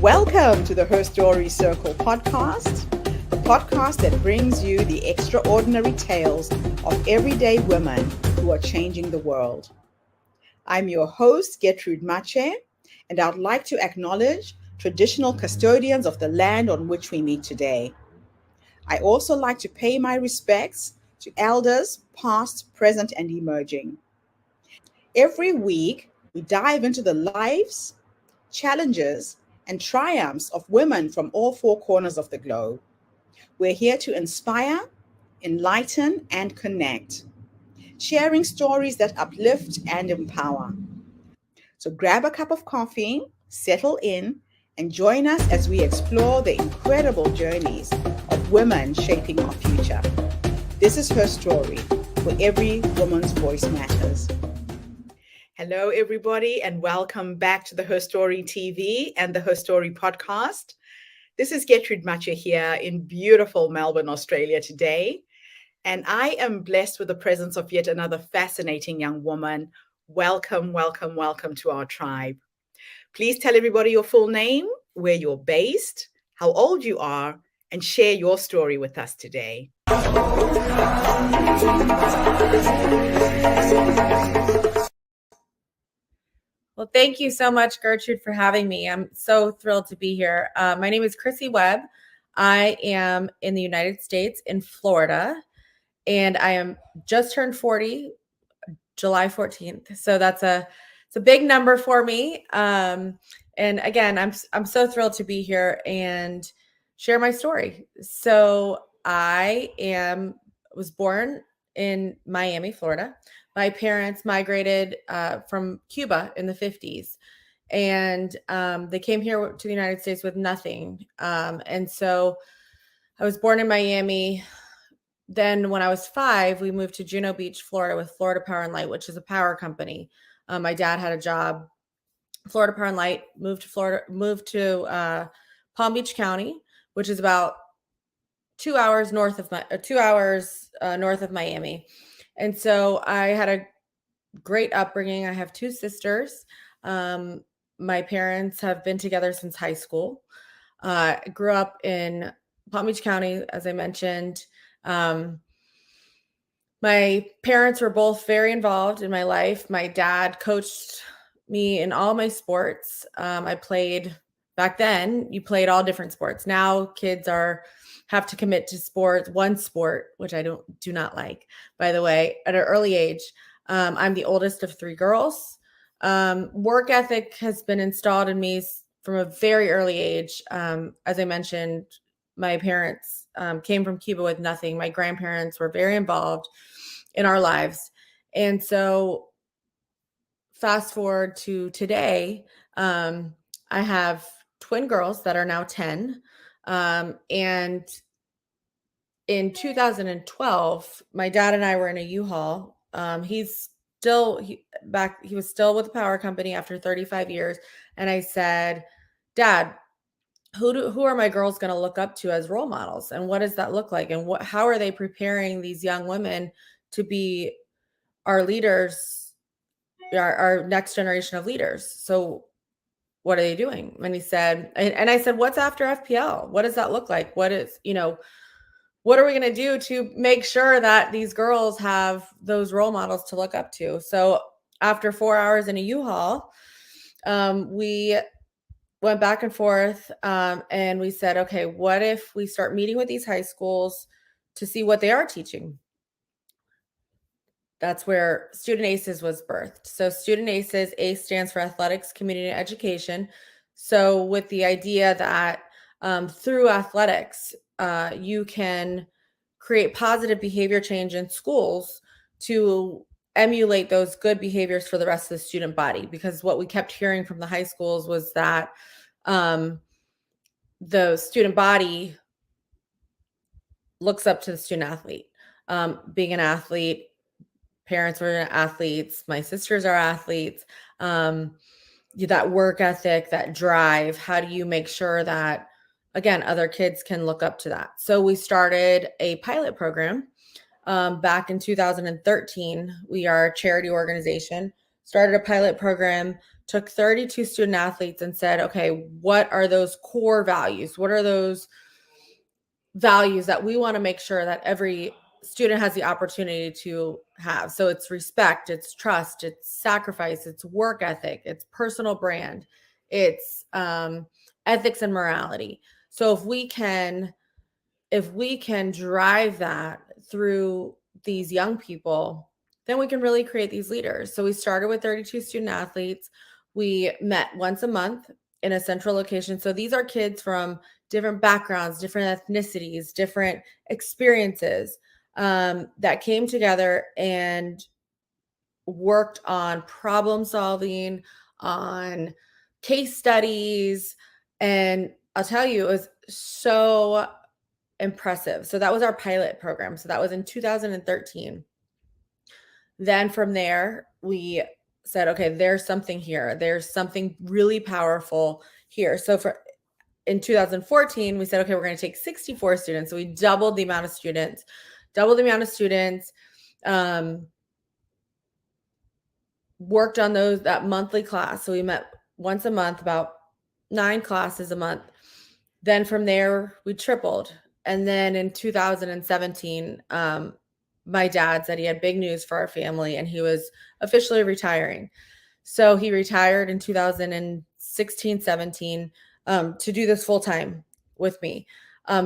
Welcome to the Her Story Circle podcast, the podcast that brings you the extraordinary tales of everyday women who are changing the world. I'm your host, Gertrude Mache, and I'd like to acknowledge traditional custodians of the land on which we meet today. I also like to pay my respects to elders, past, present, and emerging. Every week, we dive into the lives, challenges, and triumphs of women from all four corners of the globe. We're here to inspire, enlighten, and connect, sharing stories that uplift and empower. So grab a cup of coffee, settle in, and join us as we explore the incredible journeys of women shaping our future. This is Her Story, where every woman's voice matters. Hello, everybody, and welcome back to the Her Story TV and the Her Story podcast. This is Gertrude Mache here in beautiful Melbourne, Australia today. And I am blessed with the presence of yet another fascinating young woman. Welcome, welcome, welcome to our tribe. Please tell everybody your full name, where you're based, how old you are, and share your story with us today. Well, thank you so much, Gertrude, for having me. I'm so thrilled to be here. My name is Krissy Webb. I am in the United States in Florida, and I am just turned 40, July 14th. So it's a big number for me. And again, I'm so thrilled to be here and share my story. So I was born in Miami, Florida. My parents migrated from Cuba in the 50s, and they came here to the United States with nothing. And so I was born in Miami. Then when I was 5, we moved to Juno Beach, Florida with Florida Power and Light, which is a power company. My dad had a job, Florida Power and Light, moved to Palm Beach County, which is about 2 hours north of Miami. And so I had a great upbringing. I have 2 sisters. My parents have been together since high school. I grew up in Palm Beach County, as I mentioned. My parents were both very involved in my life. My dad coached me in all my sports. I played back then. You played all different sports. Now kids have to commit to one sport, which I do not like, by the way, at an early age. I'm the oldest of 3 girls. Work ethic has been installed in me from a very early age. As I mentioned, my parents came from Cuba with nothing. My grandparents were very involved in our lives. And so fast forward to today, I have twin girls that are now 10. And in 2012, my dad and I were in a U-Haul. He was still with the power company after 35 years. And I said, Dad, who are my girls going to look up to as role models? And what does that look like? And how are they preparing these young women to be our leaders, our next generation of leaders? So what are they doing? And he said, and I said, what's after FPL? What does that look like? What are we going to do to make sure that these girls have those role models to look up to? So after 4 hours in a U-Haul, we went back and forth, and we said, okay, what if we start meeting with these high schools to see what they are teaching? That's where Student ACES was birthed. So Student ACES, ACE stands for Athletics, Community Education. So with the idea that through athletics, you can create positive behavior change in schools to emulate those good behaviors for the rest of the student body. Because what we kept hearing from the high schools was that the student body looks up to the student athlete. Being an athlete, parents were athletes, my sisters are athletes. That work ethic, that drive, how do you make sure that, again, other kids can look up to that? So we started a pilot program back in 2013. We are a charity organization, started a pilot program took 32 student athletes and said, okay, what are those core values? What are those values that we want to make sure that every student has the opportunity to have? So it's respect, it's trust, it's sacrifice, it's work ethic, it's personal brand, it's ethics and morality. So if we can drive that through these young people, then we can really create these leaders. So we started with 32 student athletes. We met once a month in a central location. So these are kids from different backgrounds, different ethnicities, different experiences that came together and worked on problem solving, on case studies. And I'll tell you, it was so impressive. So that was our pilot program. So that was in 2013. Then from there, we said, okay, there's something here. There's something really powerful here. So in 2014, we said, okay, we're going to take 64 students. So we doubled the amount of students, worked on that monthly class. So we met once a month, about 9 classes a month. Then from there, we tripled. And then in 2017, my dad said he had big news for our family and he was officially retiring. So he retired in 2016, 17 to do this full time with me.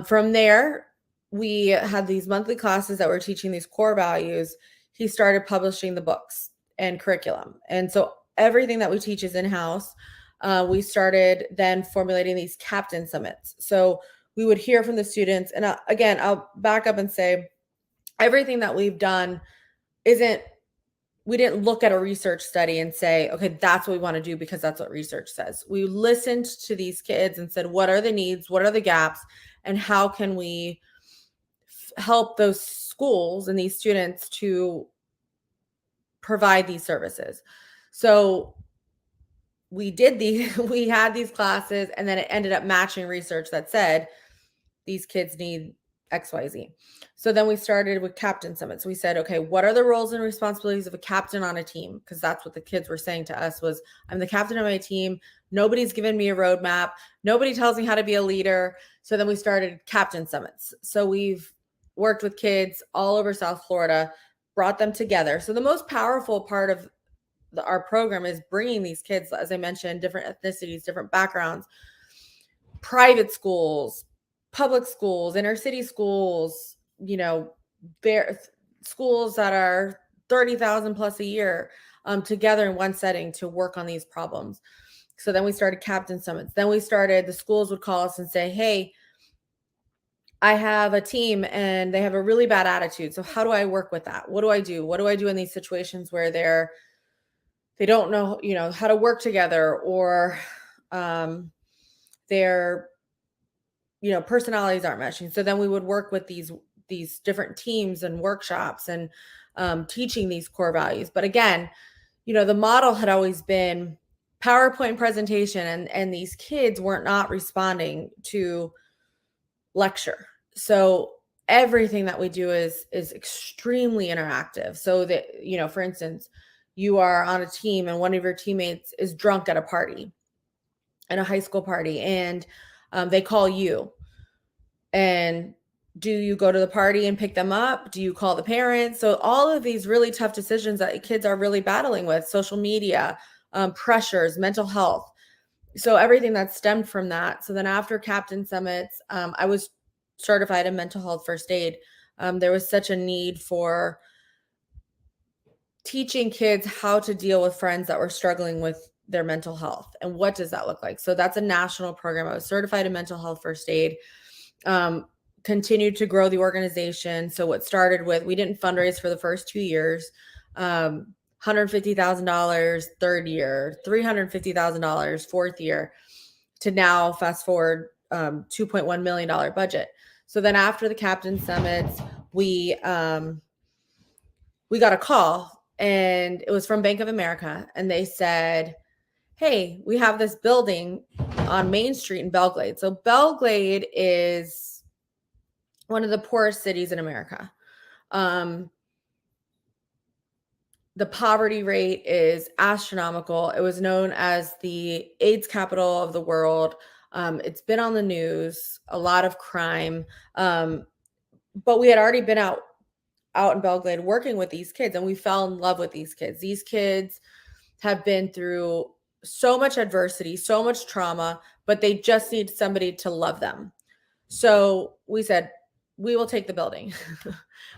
From there, we had these monthly classes that were teaching these core values. He started publishing the books and curriculum. And so everything that we teach is in-house. We started then formulating these captain summits. So we would hear from the students. And again, I'll back up and say everything that we've done we didn't look at a research study and say, okay, that's what we want to do because that's what research says. We listened to these kids and said, what are the needs? What are the gaps? And how can we help those schools and these students to provide these services? So we had these classes, and then it ended up matching research that said these kids need XYZ. So then we started with captain summits. We said, okay, what are the roles and responsibilities of a captain on a team? Because that's what the kids were saying to us was, I'm the captain of my team. Nobody's given me a roadmap. Nobody tells me how to be a leader. So then we started captain summits. So we've worked with kids all over South Florida, brought them together. So the most powerful part of our program is bringing these kids, as I mentioned, different ethnicities, different backgrounds, private schools, public schools, inner city schools, schools that are 30,000 plus a year, together in one setting to work on these problems. So then we started captain summits. Then the schools would call us and say, hey, I have a team and they have a really bad attitude. So how do I work with that? What do I do? What do I do in these situations where they don't know, how to work together, or their, personalities aren't meshing. So then we would work with these different teams and workshops and teaching these core values. But again, the model had always been PowerPoint presentation, and these kids weren't not responding to lecture. So everything that we do is extremely interactive. So that, for instance, you are on a team and one of your teammates is drunk at a party, at a high school party, and they call you. And do you go to the party and pick them up? Do you call the parents? So all of these really tough decisions that kids are really battling with, social media, pressures, mental health. So everything that stemmed from that. So then after Captain Summits, I was certified in mental health first aid. There was such a need for teaching kids how to deal with friends that were struggling with their mental health. And what does that look like? So that's a national program. I was certified in mental health first aid, continued to grow the organization. So what started with, we didn't fundraise for the first 2 years, $150,000 third year, $350,000 fourth year, to now fast forward, $2.1 million budget. So then after the Captain Summits, we got a call, and it was from Bank of America. And they said, hey, we have this building on Main Street in Belglade. So Belglade is one of the poorest cities in America. The poverty rate is astronomical. It was known as the AIDS capital of the world. It's been on the news, a lot of crime. But we had already been out in Belgrade working with these kids, and we fell in love with these kids. These kids have been through so much adversity, so much trauma, but they just need somebody to love them. So we said, we will take the building.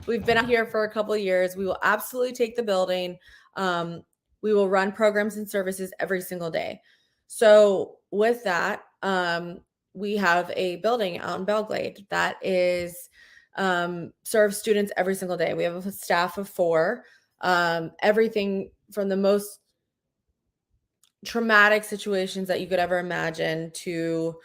We've been out here for a couple of years. We will absolutely take the building. We will run programs and services every single day. So with that, we have a building out in Belgrade that is serves students every single day. We have a staff of 4. Everything from the most traumatic situations that you could ever imagine to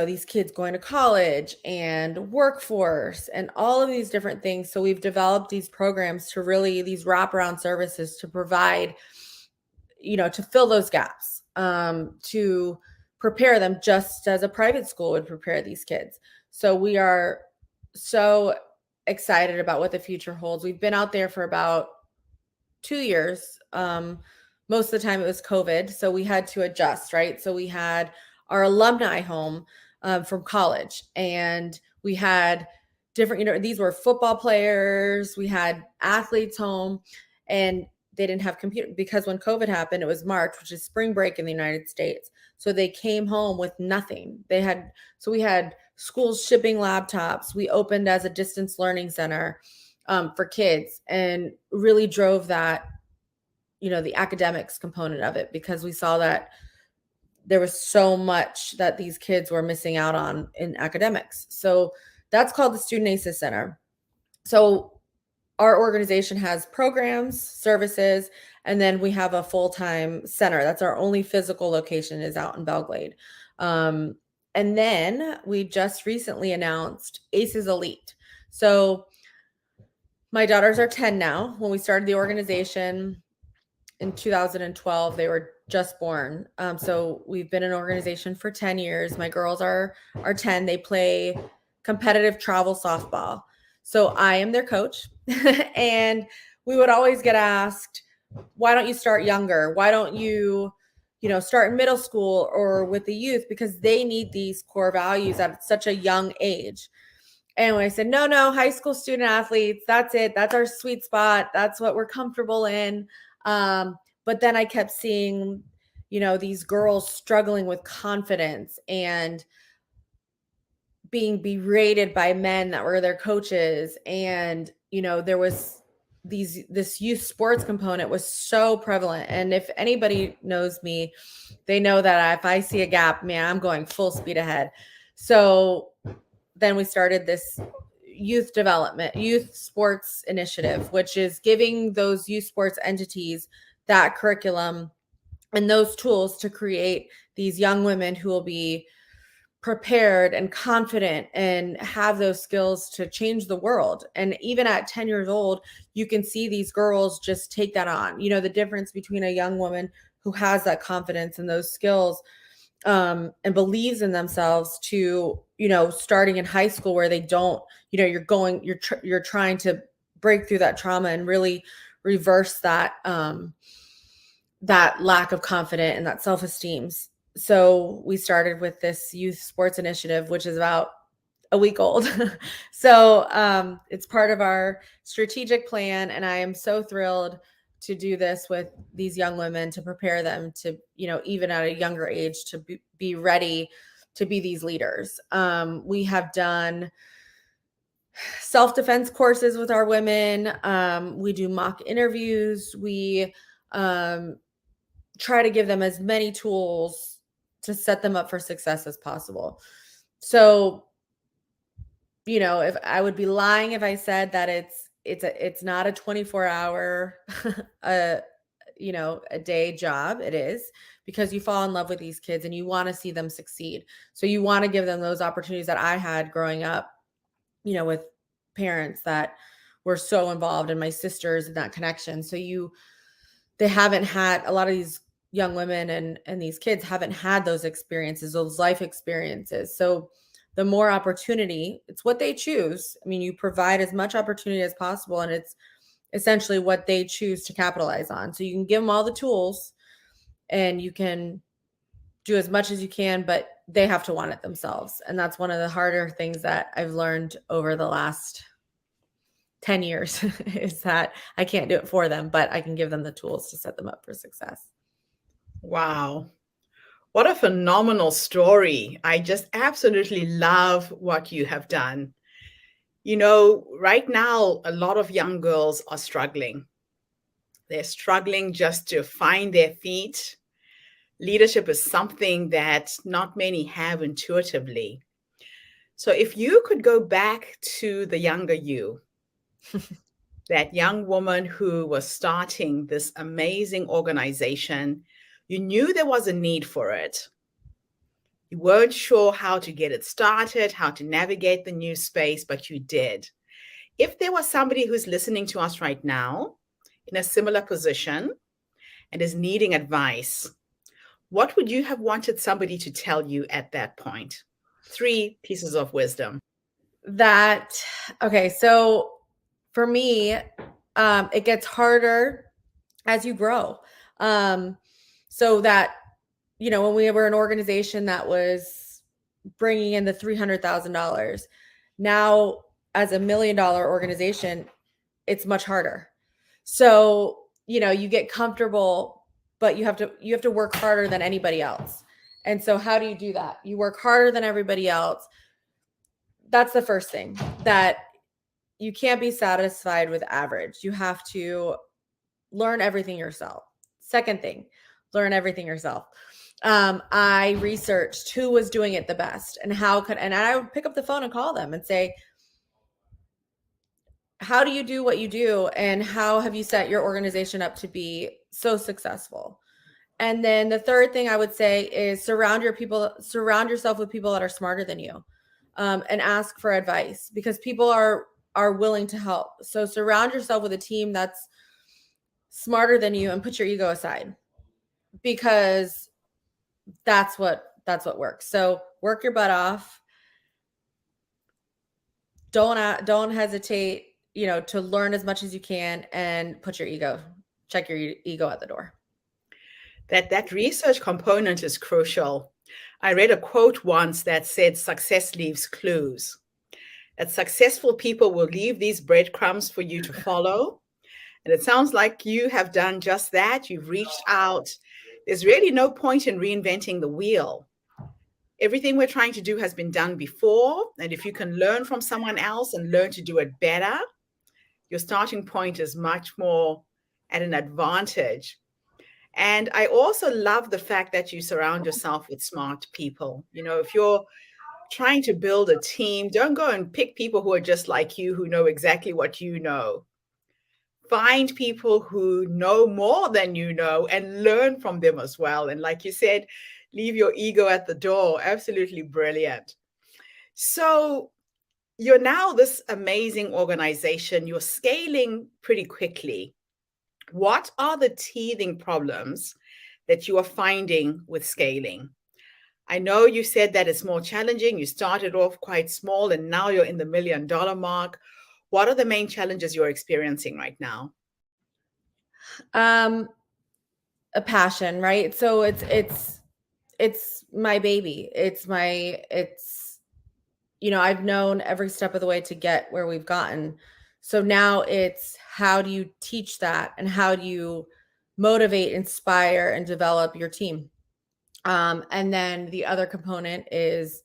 these kids going to college and workforce and all of these different things. So we've developed these programs to really, these wraparound services to provide, to fill those gaps, to prepare them just as a private school would prepare these kids. So we are so excited about what the future holds. We've been out there for about 2 years. Most of the time it was COVID, so we had to adjust, right? So we had our alumni home from college, and we had different, these were football players, we had athletes home, and they didn't have computer because when COVID happened, it was March, which is spring break in the United States. So they came home with nothing. We had schools shipping laptops. We opened as a distance learning center for kids, and really drove that, the academics component of it, because we saw that there was so much that these kids were missing out on in academics. So that's called the Student ACES Center. So our organization has programs, services, and then we have a full-time center. That's our only physical location, is out in Belgrade. And then we just recently announced ACES Elite. So my daughters are 10 now. When we started the organization in 2012, they were just born. So we've been an organization for 10 years. My girls are 10. They play competitive travel softball. So I am their coach. And we would always get asked, why don't you start younger? Why don't you, start in middle school or with the youth? Because they need these core values at such a young age. And when I said, no, high school student athletes, that's it. That's our sweet spot. That's what we're comfortable in. But then I kept seeing, these girls struggling with confidence and being berated by men that were their coaches. And, there was this youth sports component was so prevalent. And if anybody knows me, they know that if I see a gap, man, I'm going full speed ahead. So then we started this youth sports initiative, which is giving those youth sports entities that curriculum and those tools to create these young women who will be prepared and confident and have those skills to change the world. And even at 10 years old, you can see these girls just take that on. The difference between a young woman who has that confidence and those skills and believes in themselves to, starting in high school where they don't, you're trying to break through that trauma and really reverse that, that lack of confidence and that self-esteem. So we started with this youth sports initiative, which is about a week old. So it's part of our strategic plan. And I am so thrilled to do this with these young women, to prepare them to, even at a younger age, to be ready to be these leaders. We have done self-defense courses with our women. We do mock interviews. We try to give them as many tools to set them up for success as possible. So, if I would be lying if I said that it's not a 24-hour, a day job. It is, because you fall in love with these kids and you want to see them succeed. So you want to give them those opportunities that I had growing up, with parents that were so involved, and my sisters, and that connection. So they haven't had, a lot of these young women and these kids haven't had those experiences, those life experiences. So the more opportunity, it's what they choose. I mean, you provide as much opportunity as possible, and essentially what they choose to capitalize on. So you can give them all the tools and you can do as much as you can, but they have to want it themselves. And that's one of the harder things that I've learned over the last 10 years is that I can't do it for them, but I can give them the tools to set them up for success. Wow. What a phenomenal story. I just absolutely love what you have done. You know, right now, a lot of young girls are struggling. They're struggling just to find their feet. Leadership is something that not many have intuitively. So if you could go back to the younger you, that young woman who was starting this amazing organization, you knew there was a need for it. You weren't sure how to get it started, how to navigate the new space, but you did. If there was somebody who's listening to us right now in a similar position and is needing advice, what would you have wanted somebody to tell you at that point? 3 pieces of wisdom. Okay, so for me, it gets harder as you grow. So that, when we were an organization that was bringing in the $300,000, now as $1 million organization, it's much harder. So, you get comfortable, but you have to work harder than anybody else. And so how do you do that? You work harder than everybody else. That's the first thing, that you can't be satisfied with average. You have to learn everything yourself. Second thing, learn everything yourself. I researched who was doing it the best and and I would pick up the phone and call them and say, how do you do what you do? And how have you set your organization up to be so successful? And then the third thing I would say is surround yourself with people that are smarter than you, and ask for advice, because people are willing to help. So surround yourself with a team that's smarter than you and put your ego aside, because that's what works. So work your butt off. Don't hesitate, to learn as much as you can, and check your ego at the door. That research component is crucial. I read a quote once that said, success leaves clues. That successful people will leave these breadcrumbs for you to follow. And it sounds like you have done just that. You've reached out. There's really no point in reinventing the wheel. Everything we're trying to do has been done before. And if you can learn from someone else and learn to do it better, your starting point is much more at an advantage. And I also love the fact that you surround yourself with smart people. If you're trying to build a team, don't go and pick people who are just like you, who know exactly what you know. Find people who know more than you know and learn from them as well. And like you said, leave your ego at the door. Absolutely brilliant. So you're now this amazing organization. You're scaling pretty quickly. What are the teething problems that you are finding with scaling? I know you said that it's more challenging. You started off quite small and now you're in the $1 million mark. What are the main challenges you're experiencing right now? A passion, right? So it's my baby. I've known every step of the way to get where we've gotten. So now it's, how do you teach that, and how do you motivate, inspire, and develop your team? And then the other component is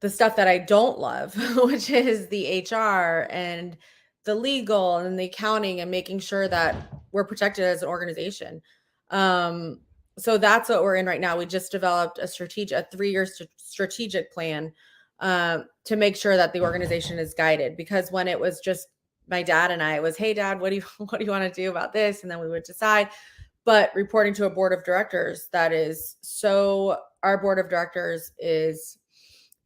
the stuff that I don't love, which is the HR and the legal and the accounting, and making sure that we're protected as an organization. So that's what we're in right now. We just developed a 3-year strategic plan to make sure that the organization is guided, because when it was just my dad and I, it was, hey Dad, what do you want to do about this? And then we would decide. But reporting to a board of directors, our board of directors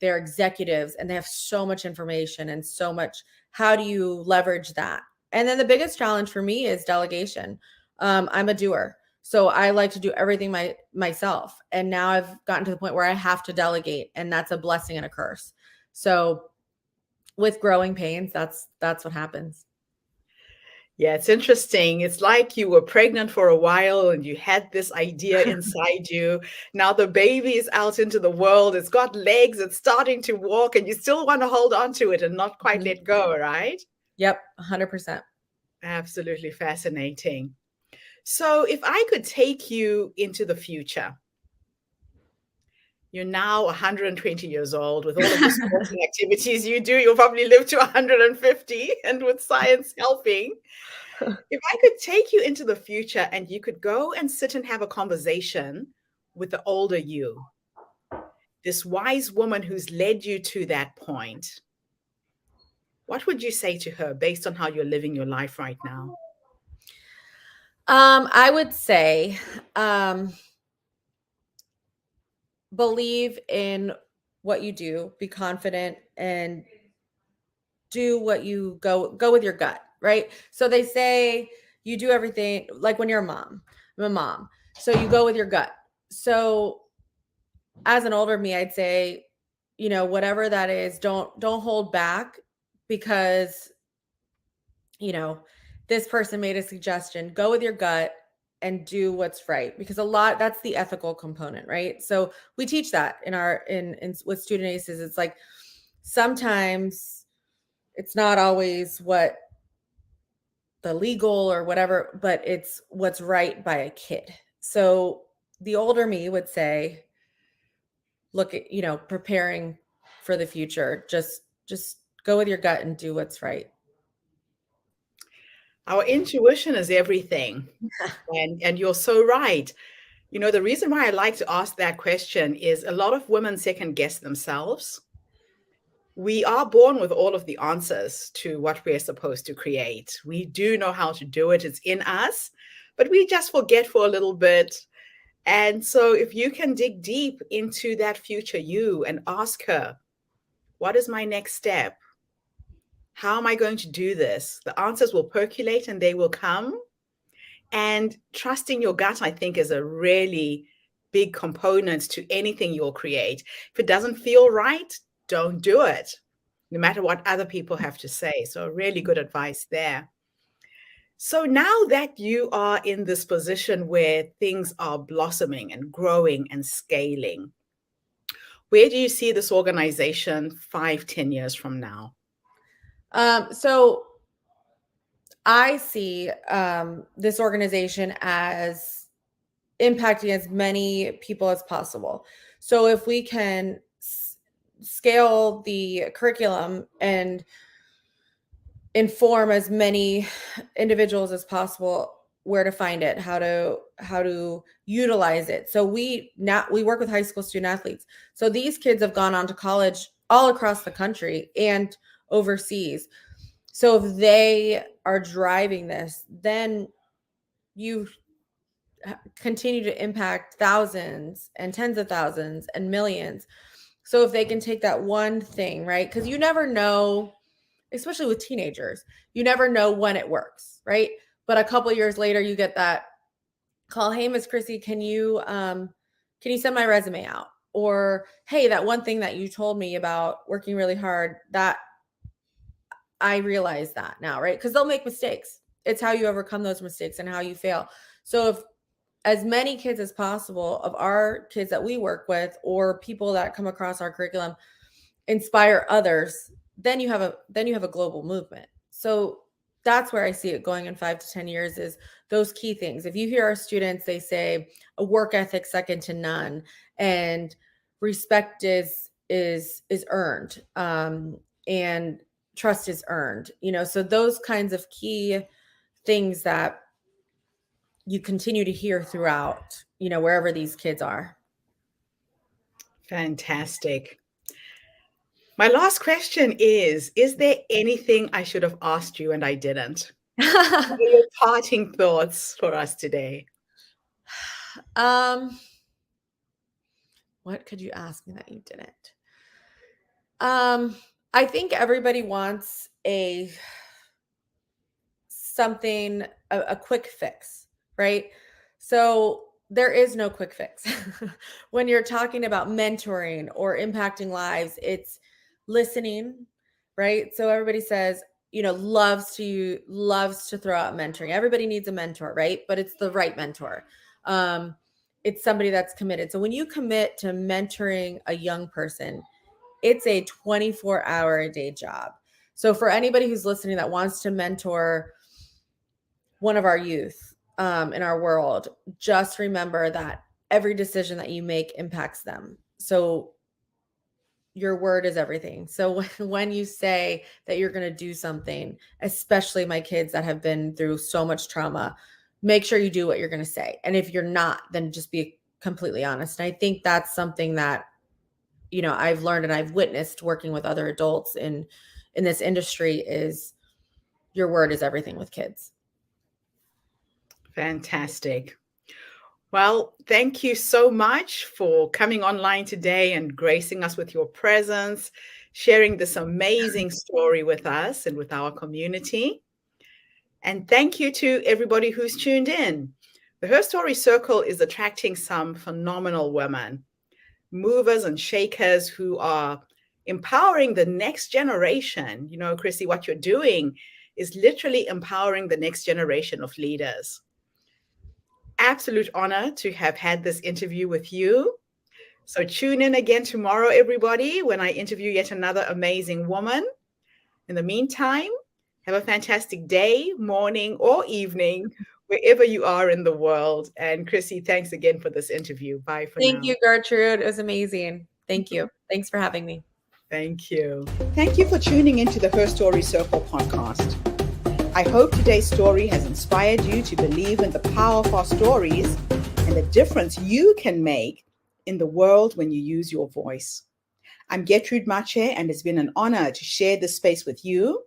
they're executives, and they have so much information and so much. How do you leverage that? And then the biggest challenge for me is delegation. I'm a doer. So I like to do everything myself. And now I've gotten to the point where I have to delegate, and that's a blessing and a curse. So with growing pains, that's what happens. Yeah, it's interesting. It's like you were pregnant for a while and you had this idea inside you. Now the baby is out into the world. It's got legs. It's starting to walk, and you still want to hold on to it and not quite Mhm. let go, right? Yep, 100%. Absolutely fascinating. So, if I could take you into the future, you're now 120 years old with all of the sporting activities you do. You'll probably live to 150, and with science helping. If I could take you into the future and you could go and sit and have a conversation with the older you, this wise woman who's led you to that point, what would you say to her based on how you're living your life right now? I would say, um, believe in what you do, be confident, and do what you go with your gut, right? So they say you do everything like when you're a mom. I'm a mom. So you go with your gut. So as an older me, I'd say, whatever that is, don't hold back because, you know, this person made a suggestion. Go with your gut and do what's right because that's the ethical component, right? So we teach that in our in with student aces. It's like sometimes it's not always what the legal or whatever, but it's what's right by a kid. So the older me would say, look at, preparing for the future. Just go with your gut and do what's right. Our intuition is everything. And you're so right. The reason why I like to ask that question is a lot of women second guess themselves. We are born with all of the answers to what we're supposed to create. We do know how to do it, it's in us, but we just forget for a little bit. And so, if you can dig deep into that future you and ask her, what is my next step? How am I going to do this? The answers will percolate and they will come. And trusting your gut, I think, is a really big component to anything you'll create. If it doesn't feel right, don't do it, no matter what other people have to say. So, really good advice there. So, now that you are in this position where things are blossoming and growing and scaling, where do you see this organization 5, 10 years from now? So I see this organization as impacting as many people as possible. So if we can scale the curriculum and inform as many individuals as possible where to find it, how to utilize it. So we work with high school student athletes. So these kids have gone on to college all across the country and overseas. So if they are driving this, then you continue to impact thousands and tens of thousands and millions. So if they can take that one thing, right? Because you never know, especially with teenagers, you never know when it works, right? But a couple years later, you get that call, hey, Miss Krissy, can you send my resume out? Or hey, that one thing that you told me about working really hard, that I realize that now, right? Because they'll make mistakes. It's how you overcome those mistakes and how you fail. So if as many kids as possible of our kids that we work with or people that come across our curriculum inspire others, then you have a global movement. So that's where I see it going in 5 to 10 years is those key things. If you hear our students, they say a work ethic second to none and respect is earned, and trust is earned, so those kinds of key things that you continue to hear throughout, wherever these kids are. Fantastic. My last question is there anything I should have asked you and I didn't? What are your parting thoughts for us today? um what could you ask me that you didn't? I think everybody wants a quick fix, right? So there is no quick fix. When you're talking about mentoring or impacting lives, it's listening, right? So everybody says, loves to throw out mentoring. Everybody needs a mentor, right? But it's the right mentor. It's somebody that's committed. So when you commit to mentoring a young person, it's a 24-hour-a-day job. So for anybody who's listening that wants to mentor one of our youth in our world, just remember that every decision that you make impacts them. So your word is everything. So when you say that you're going to do something, especially my kids that have been through so much trauma, make sure you do what you're going to say. And if you're not, then just be completely honest. And I think that's something that, I've learned and I've witnessed working with other adults in this industry is your word is everything with kids. Fantastic. Well, thank you so much for coming online today and gracing us with your presence, sharing this amazing story with us and with our community. And thank you to everybody who's tuned in. The Her Story Circle is attracting some phenomenal women, movers and shakers who are empowering the next generation. Krissy, what you're doing is literally empowering the next generation of leaders. Absolute honor to have had this interview with you. So tune in again tomorrow, everybody, when I interview yet another amazing woman. In the meantime, have a fantastic day, morning, or evening, wherever you are in the world. And Krissy, thanks again for this interview. Bye for now. Thank you, Gertrude. It was amazing. Thank you. Thanks for having me. Thank you. Thank you for tuning into the Her Story Circle podcast. I hope today's story has inspired you to believe in the power of our stories and the difference you can make in the world when you use your voice. I'm Gertrude Mache, and it's been an honor to share this space with you,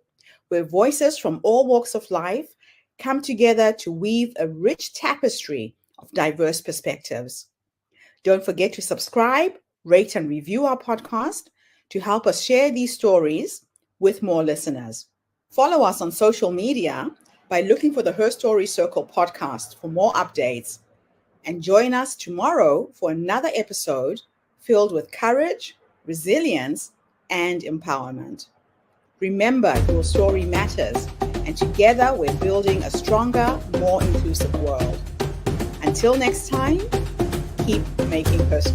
where voices from all walks of life come together to weave a rich tapestry of diverse perspectives. Don't forget to subscribe, rate, and review our podcast to help us share these stories with more listeners. Follow us on social media by looking for the Her Story Circle podcast for more updates. And join us tomorrow for another episode filled with courage, resilience, and empowerment. Remember, your story matters, and together we're building a stronger, more inclusive world. Until next time, keep making her story.